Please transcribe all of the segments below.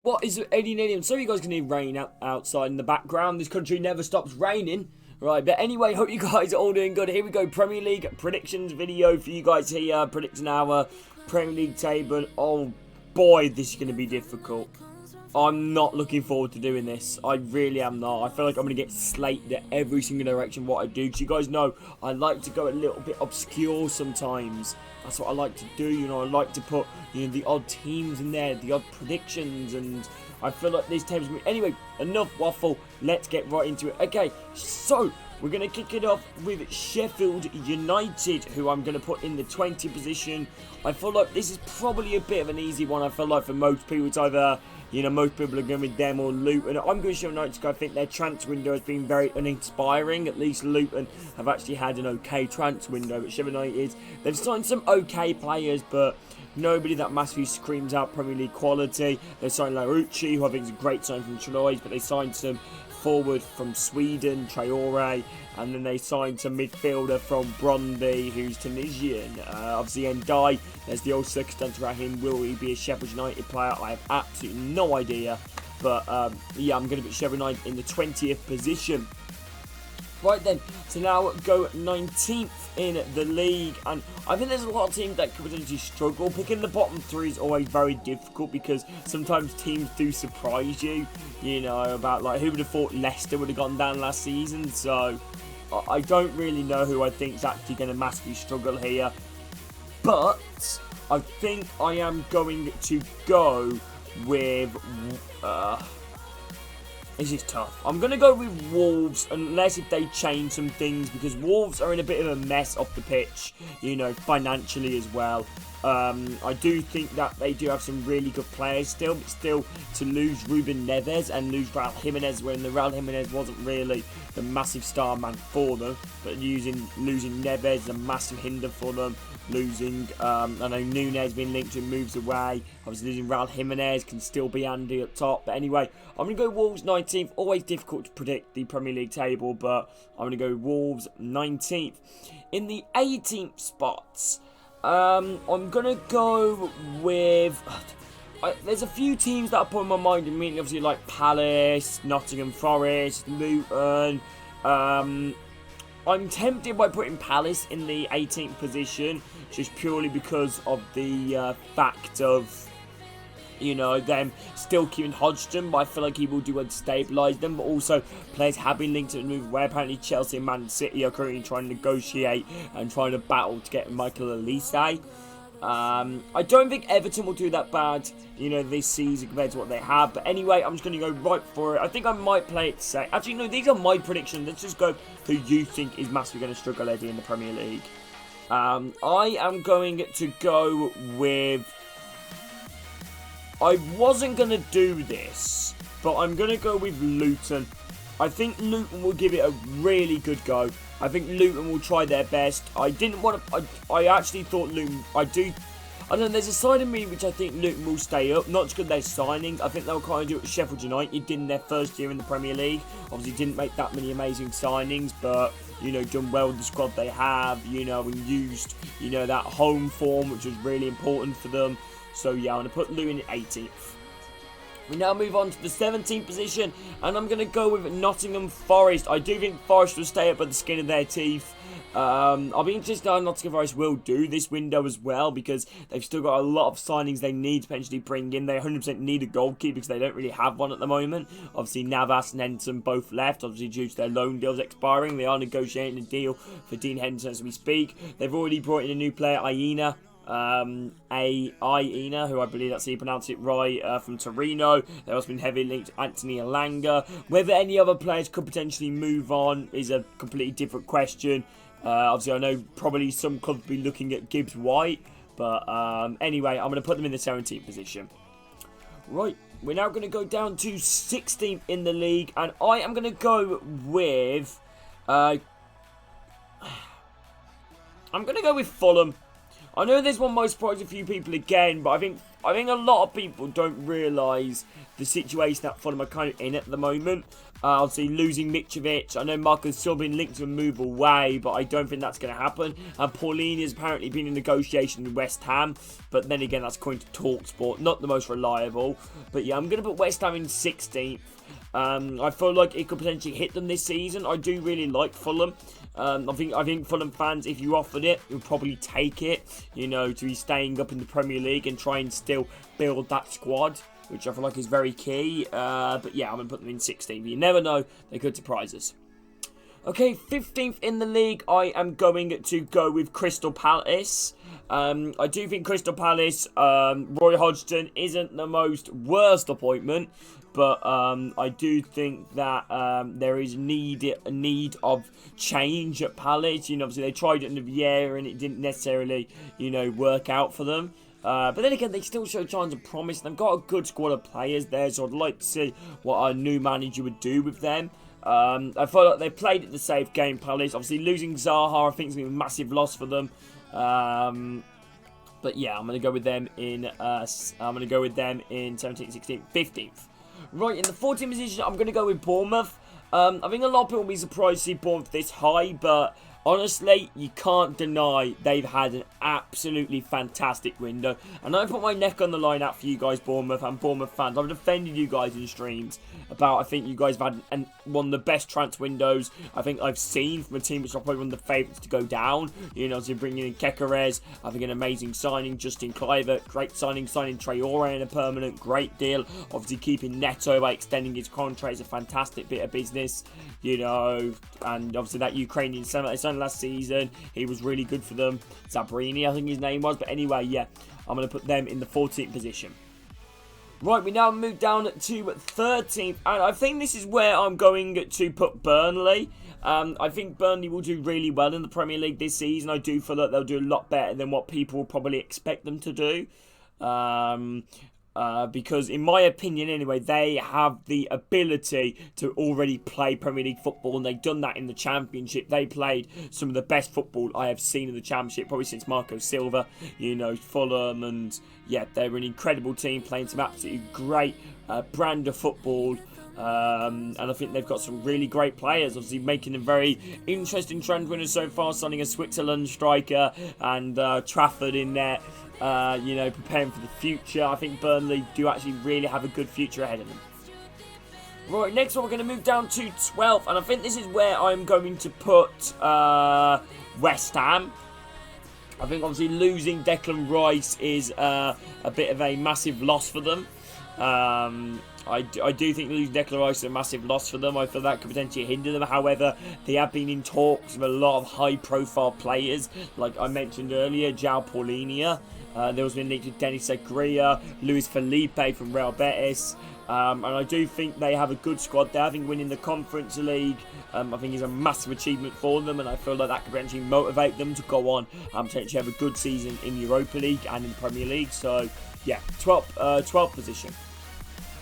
What is alien? So you guys can hear rain outside in the background. This country never stops raining. Right, but anyway, hope you guys are all doing good. Here we go, Premier League predictions video for you guys here. Predicting our Premier League table. Oh boy, this is going to be difficult. I'm not looking forward to doing this. I really am not. I feel like I'm going to get slated at every single direction what I do. Because you guys know, I like to go a little bit obscure sometimes. That's what I like to do, you know. I like to put, you know, the odd teams in there, the odd predictions, and I feel like this table's going to be... Anyway, enough waffle. Let's get right into it. Okay, so we're going to kick it off with Sheffield United, who I'm going to put in the 20 position. I feel like this is probably a bit of an easy one. I feel like for most people, it's either... You know, most people are going with them or Luton. I'm going to Sheffield United because I think their transfer window has been very uninspiring. At least Luton have actually had an okay transfer window. But Sheffield United, they've signed some okay players, but nobody that massively screams out Premier League quality. They signed Larouci, who I think is a great sign from Troyes, but they signed some forward from Sweden, Traore, and then they signed some midfielder from Brøndby, who's Tunisian. Obviously, Ndai, there's the old circumstance around him. Will he be a Sheffield United player? I have absolutely no idea. But yeah, I'm going to put Sheffield United in the 20th position. Right then, so now go 19th in the league, and I think there's a lot of teams that could potentially struggle. Picking the bottom three is always very difficult because sometimes teams do surprise you, you know, about like who would have thought Leicester would have gone down last season. So I don't really know who I think is actually going to massively struggle here, but I think I am going to go with this is tough. I'm going to go with Wolves, unless if they change some things, because Wolves are in a bit of a mess off the pitch, you know, financially as well. I do think that they do have some really good players still, but still to lose Ruben Neves and lose Raul Jimenez, when the Raul Jimenez wasn't really the massive star man for them, but losing Neves is a massive hinder for them. Losing, I know Nunez being linked to moves away. Obviously losing Raul Jimenez can still be handy up top. But anyway, I'm going to go Wolves 19th. Always difficult to predict the Premier League table, but I'm going to go Wolves 19th. In the 18th spots, I'm going to go with... there's a few teams that are put in my mind immediately, obviously like Palace, Nottingham Forest, Luton. I'm tempted by putting Palace in the 18th position, just purely because of the fact of, you know, them still keeping Hodgson, but I feel like he will do well to stabilise them. But also, players have been linked to the move where apparently Chelsea and Man City are currently trying to negotiate and trying to battle to get Michael Elise. I don't think Everton will do that bad, you know, this season compared to what they have. But anyway, I'm just going to go right for it. I think I might play it safe. Actually, no, these are my predictions. Let's just go who you think is massively going to struggle, Eddie, in the Premier League. I am going to go with... I wasn't going to do this, but I'm going to go with Luton. I think Luton will give it a really good go. I think Luton will try their best. I didn't want to... I actually thought Luton... I don't know, there's a side of me which I think Luton will stay up. Not just because they're signings. I think they'll kind of do what Sheffield United did in their first year in the Premier League. Obviously didn't make that many amazing signings, but, you know, done well with the squad they have, you know, and used, you know, that home form, which was really important for them. So, yeah, I'm going to put Luton in 18th. We now move on to the 17th position, and I'm going to go with Nottingham Forest. I do think Forest will stay up by the skin of their teeth. I'll be interested how Nottingham Forest will do this window as well, because they've still got a lot of signings they need to potentially bring in. They 100% need a goalkeeper because they don't really have one at the moment. Obviously, Navas and Henderson both left, obviously due to their loan deals expiring. They are negotiating a deal for Dean Henderson as we speak. They've already brought in a new player, Aina, who I believe that's how you pronounce it right, from Torino. They've also been heavily linked to Anthony Elanga. Whether any other players could potentially move on is a completely different question. Obviously, I know probably some clubs will be looking at Gibbs White, but anyway, I'm going to put them in the 17th position. Right, we're now going to go down to 16th in the league, and I am going to go with... I'm going to go with Fulham. I know this one might surprise a few people again, but I think I think a lot of people don't realise the situation that Fulham are kind of in at the moment. Obviously, losing Mitrovic. I know Marco's still been linked to a move away, but I don't think that's going to happen. And Paulini has apparently been in negotiation with West Ham, but then again, that's according to TalkSport. Not the most reliable. But yeah, I'm going to put West Ham in 16th. I feel like it could potentially hit them this season. I do really like Fulham. I think Fulham fans, if you offered it, would probably take it, you know, to be staying up in the Premier League and try and still build that squad, which I feel like is very key. But yeah, I'm going to put them in 16th. You never know, they could surprise us. Okay, 15th in the league, I am going to go with Crystal Palace. I do think Crystal Palace, Roy Hodgson isn't the most worst appointment, but I do think that there is a need of change at Palace. You know, obviously they tried it in the year and it didn't necessarily, you know, work out for them. But then again, they still show signs of promise. They've got a good squad of players there, so I'd like to see what a new manager would do with them. I feel like they played it the safe game, Palace. Obviously, losing Zaha, I think, is going to be a massive loss for them. But yeah, I'm going to go with them in 17th, 16th, 15th. Right, in the 14th position, I'm going to go with Bournemouth. I think a lot of people will be surprised to see Bournemouth this high, but honestly, you can't deny they've had an absolutely fantastic window. And I put my neck on the line out for you guys, Bournemouth and Bournemouth fans. I've defended you guys in streams about, I think you guys have had one of the best transfer windows I think I've seen from a team which are probably one of the favourites to go down. You know, so bringing in Kekeres, I think an amazing signing. Justin Kluivert, great signing Traore in a permanent, great deal. Obviously keeping Neto by extending his contract is a fantastic bit of business. You know, and obviously that Ukrainian centre last season, he was really good for them. Zabrini, I think his name was. But anyway, yeah, I'm going to put them in the 14th position. Right, we now move down to 13th, and I think this is where I'm going to put Burnley. I think Burnley will do really well in the Premier League this season. I do feel that they'll do a lot better than what people will probably expect them to do. Because in my opinion anyway, they have the ability to already play Premier League football, and they've done that in the Championship. They played some of the best football I have seen in the Championship, probably since Marco Silva, you know, Fulham, and yeah, they're an incredible team playing some absolutely great brand of football. And I think they've got some really great players, obviously making a very interesting transfer window so far, signing a Switzerland striker and Trafford in there, you know, preparing for the future. I think Burnley do actually really have a good future ahead of them. Right, next one we're going to move down to 12th, and I think this is where I'm going to put West Ham. I think obviously losing Declan Rice is a bit of a massive loss for them. I do think losing Declan Rice is a massive loss for them. I feel that could potentially hinder them. However, they have been in talks with a lot of high-profile players, like I mentioned earlier, João Paulinho. There was been linked to Denis Zakaria, Luis Felipe from Real Betis. And I do think they have a good squad there. I think winning the Conference League, I think is a massive achievement for them, and I feel like that could potentially motivate them to go on and potentially have a good season in the Europa League and in the Premier League. So, yeah, 12th position.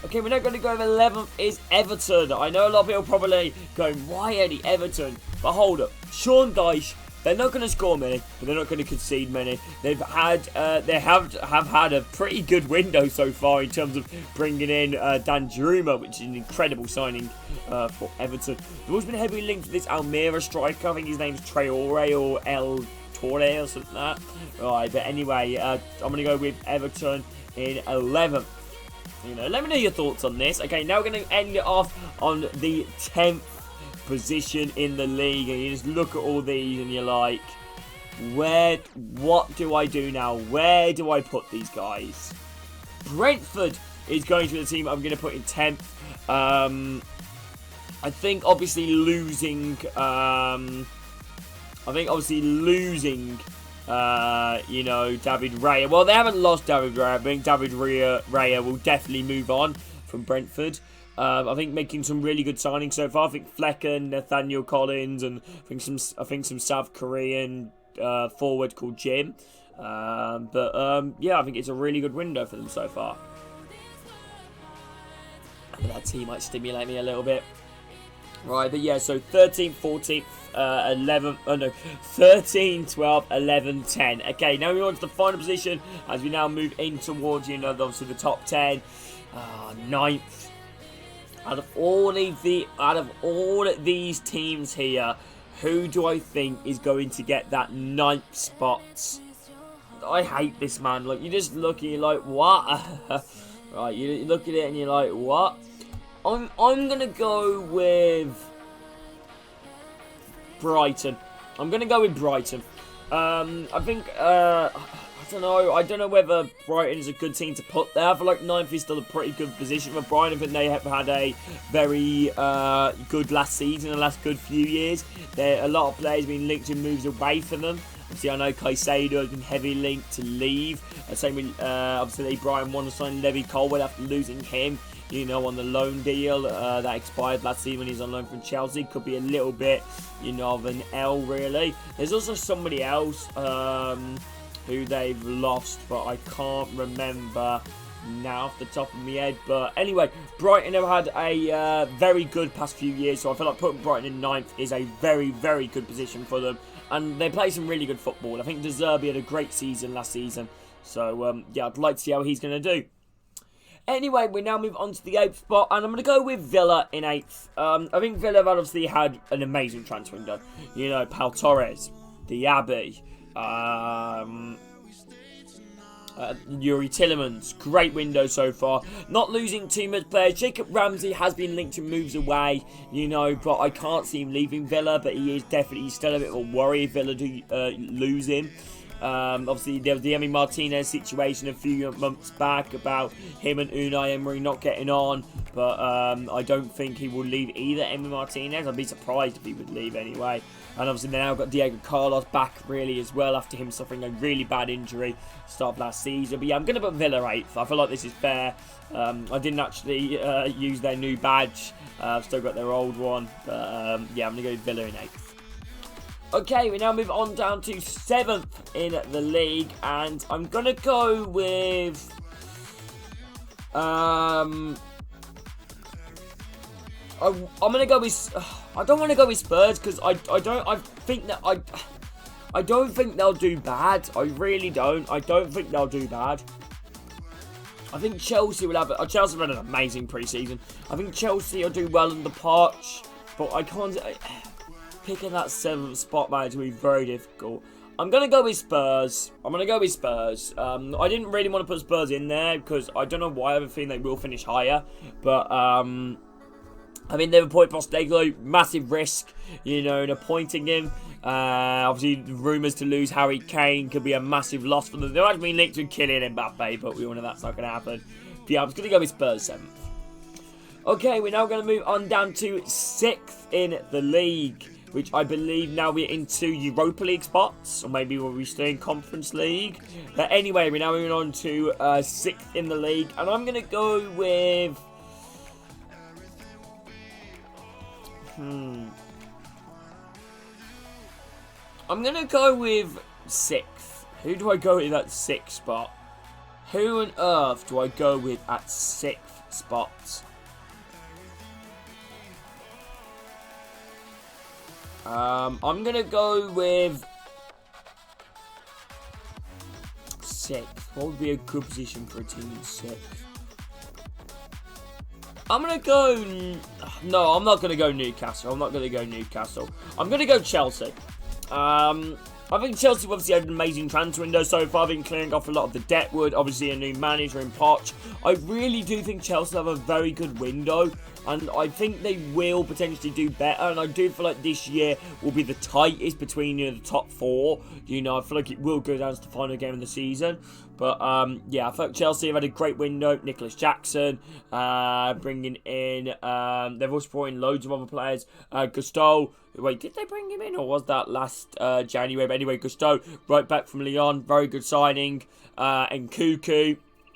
Okay, we're now going to go with 11th is Everton. I know a lot of people probably going, why Eddie Everton? But hold up, Sean Dyche, they're not going to score many, but they're not going to concede many. They have had a pretty good window so far in terms of bringing in Dan Juma, which is an incredible signing for Everton. They've always been heavily linked to this Almira striker. I think his name's Traore or El Torre or something like that. Right, but anyway, I'm going to go with Everton in 11th. You know, let me know your thoughts on this. Okay, now we're going to end it off on the 10th position in the league, and you just look at all these and you're like, what do I do now? Where do I put these guys? Brentford is going to be the team I'm going to put in 10th. I think obviously losing you know, David Raya. Well, they haven't lost David Raya. I think David Raya will definitely move on from Brentford. I think making some really good signings so far. I think Flecken, Nathaniel Collins, and I think some South Korean forward called Jim. Yeah, I think it's a really good window for them so far. That team might stimulate me a little bit. Right, but yeah, so 13th, 14th, 11th, oh no, 13, 12, 11, 10. Okay, now we on to the final position as we now move in towards, you know, obviously the top 10. 9th. Out of all of these teams here, who do I think is going to get that 9th spot? I hate this, man. Like, you just look at it, you're like, what? Right, you look at it and you're like, what? I'm gonna go with Brighton. I'm gonna go with Brighton. I think I don't know whether Brighton is a good team to put there. I feel like 9th is still a pretty good position for Brighton. I think they have had a very good last season, the last good few years. A lot of players being linked to moves away from them. Obviously, I know Caicedo has been heavily linked to leave. Same with, obviously, Brighton want to sign Levy Colwill after losing him, you know, on the loan deal that expired last season when he was on loan from Chelsea. Could be a little bit, you know, of an L, really. There's also somebody else who they've lost, but I can't remember now off the top of my head. But anyway, Brighton have had a very good past few years, so I feel like putting Brighton in 9th is a very, very good position for them. And they play some really good football. I think De Zerbi had a great season last season. So, yeah, I'd like to see how he's going to do. Anyway, we now move on to the 8th spot, and I'm going to go with Villa in 8th. I think Villa have obviously had an amazing transfer window. You know, Pau Torres, Diaby, Yuri Tillemans, great window so far. Not losing too much players. Jacob Ramsey has been linked to moves away, you know, but I can't see him leaving Villa. But he is definitely still a bit of a worry if Villa do lose him. Obviously, there was the Emi Martinez situation a few months back about him and Unai Emery not getting on. But I don't think he will leave either, Emi Martinez. I'd be surprised if he would leave anyway. And obviously they now got Diego Carlos back really as well after him suffering a really bad injury start of last season. But yeah, I'm going to put Villa 8th. I feel like this is fair. I didn't actually use their new badge. I've still got their old one. But yeah, I'm going to go with Villa in 8th. Okay, we now move on down to 7th in the league. And I'm going to go with... I'm gonna go with. I don't want to go with Spurs because I don't think they'll do bad. I really don't. I don't think they'll do bad. I think Chelsea will have. Chelsea have had an amazing pre-season. I think Chelsea will do well in the parch, but I can't. Picking that 7th spot, man, will be very difficult. I'm going to go with Spurs. I didn't really want to put Spurs in there because I don't know why. I have a feeling they will finish higher, but I mean, they've appointed Postecoglou, massive risk, you know, in appointing him. Obviously, rumours to lose Harry Kane could be a massive loss for them. They've actually been linked with Kylian Mbappe, but we all know that's not going to happen. But yeah, I'm just going to go with Spurs 7th. Okay, we're now going to move on down to 6th in the league, which I believe now we're into Europa League spots, or maybe we'll be staying in Conference League. But anyway, we're now moving on to 6th in the league, and I'm going to go with... I'm going to go with 6th. Who do I go with at 6th spot? Who on earth do I go with at 6th spot? I'm going to go with 6th. What would be a good position for a team in 6th? I'm going to go... No, I'm not going to go Newcastle. I'm going to go Chelsea. I think Chelsea obviously had an amazing transfer window so far. They've been clearing off a lot of the debt wood. Obviously, a new manager in Poch. I really do think Chelsea have a very good window. And I think they will potentially do better. And I do feel like this year will be the tightest between, you know, the top 4. You know, I feel like it will go down to the final game of the season. But, yeah, I feel like Chelsea have had a great window. Nicholas Jackson, bringing in, they've also brought in loads of other players. Gusto, wait, did they bring him in? Or was that last January? But anyway, Gusto, right back from Lyon, very good signing. And Cuckoo,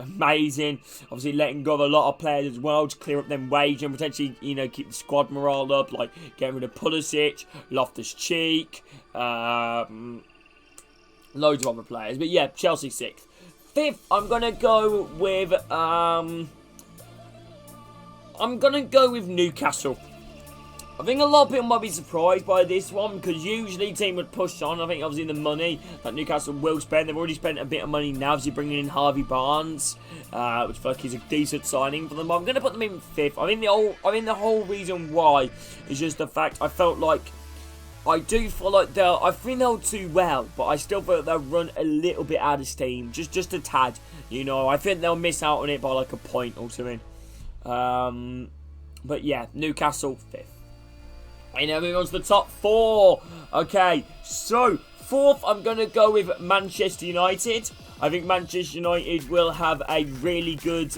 amazing. Obviously letting go of a lot of players as well to clear up them wage and potentially, you know, keep the squad morale up, like getting rid of Pulisic, Loftus-Cheek, loads of other players. But yeah, Chelsea 6th. 5th, I'm gonna go with Newcastle. I think a lot of people might be surprised by this one because usually team would push on. I think obviously the money that Newcastle will spend, they've already spent a bit of money now. Obviously bringing in Harvey Barnes, which I feel like is a decent signing for them. But I'm going to put them in 5th. The whole reason why is just the fact I felt like I think they'll do well, but I still feel they'll run a little bit out of steam, just a tad. You know, I think they'll miss out on it by like a point or something. But yeah, Newcastle 5th. And now moving on to the top 4. Okay, so 4th, I'm going to go with Manchester United. I think Manchester United will have a really good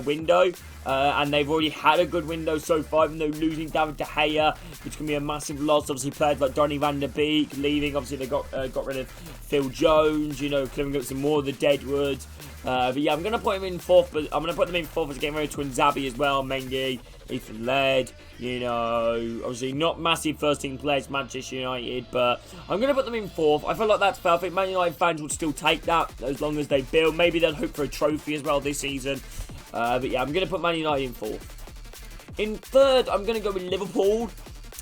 window. And they've already had a good window so far, even though losing David De Gea, which can be a massive loss. Obviously, players like Donny van der Beek leaving. Obviously, they got rid of Phil Jones, you know, clearing up some more of the deadwood. But yeah, I'm going to put him in 4th, but I'm going to put them in 4th as getting rid of Twinzabi as well, Mengi, Ethan Laird, you know, obviously not massive first team players, Manchester United, but I'm going to put them in 4th. I feel like that's fair. I think Man United fans will still take that as long as they build. Maybe they'll hope for a trophy as well this season. But yeah, I'm going to put Man United in 4th. In 3rd, I'm going to go with Liverpool.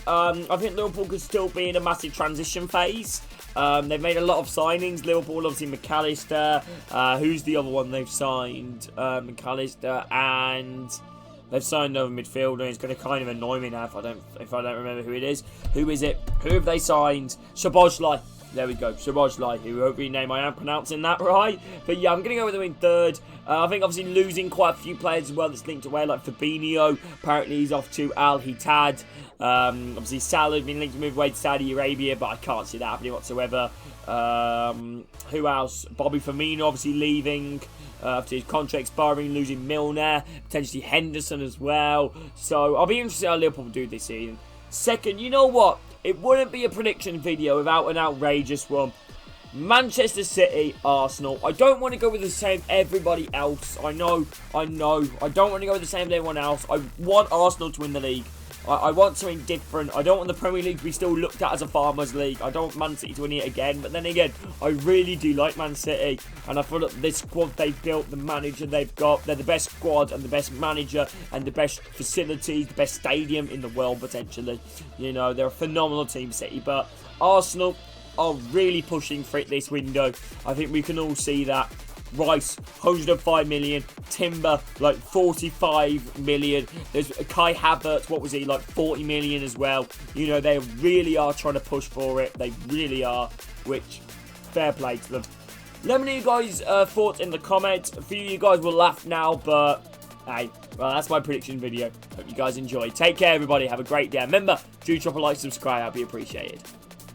I think Liverpool could still be in a massive transition phase. They've made a lot of signings. Liverpool, obviously, McAllister. Who's the other one they've signed? McAllister, and they've signed another midfielder. It's going to kind of annoy me now if I don't remember who it is. Who is it? Who have they signed? Szoboszlai. There we go, Szoboszlai, who hopefully name I am pronouncing that right. But yeah, I'm going to go with them in 3rd. I think obviously losing quite a few players as well that's linked away, like Fabinho. Apparently he's off to Al Ittihad. Obviously Salah has been linked to move away to Saudi Arabia, but I can't see that happening whatsoever. Who else? Bobby Firmino obviously leaving after his contract expiring, losing Milner, potentially Henderson as well. So I'll be interested how Liverpool do this season. 2nd, you know what? It wouldn't be a prediction video without an outrageous one. Manchester City, Arsenal. I don't want to go with the same everybody else. I know. I don't want to go with the same as everyone else. I want Arsenal to win the league. I want something different. I don't want the Premier League to be still looked at as a farmers' league. I don't want Man City to win it again. But then again, I really do like Man City. And I feel that this squad they've built, the manager they've got, they're the best squad and the best manager and the best facilities, the best stadium in the world, potentially. You know, they're a phenomenal team, City. But Arsenal are really pushing for it this window. I think we can all see that. Rice, 105 million. Timber, like 45 million. There's Kai Havertz, what was he, like 40 million as well. You know, they really are trying to push for it. They really are, which, fair play to them. Let me know you guys' thoughts in the comments. A few of you guys will laugh now, but hey, well, that's my prediction video. Hope you guys enjoy. Take care, everybody. Have a great day. Remember, do drop a like, subscribe. That'd be appreciated.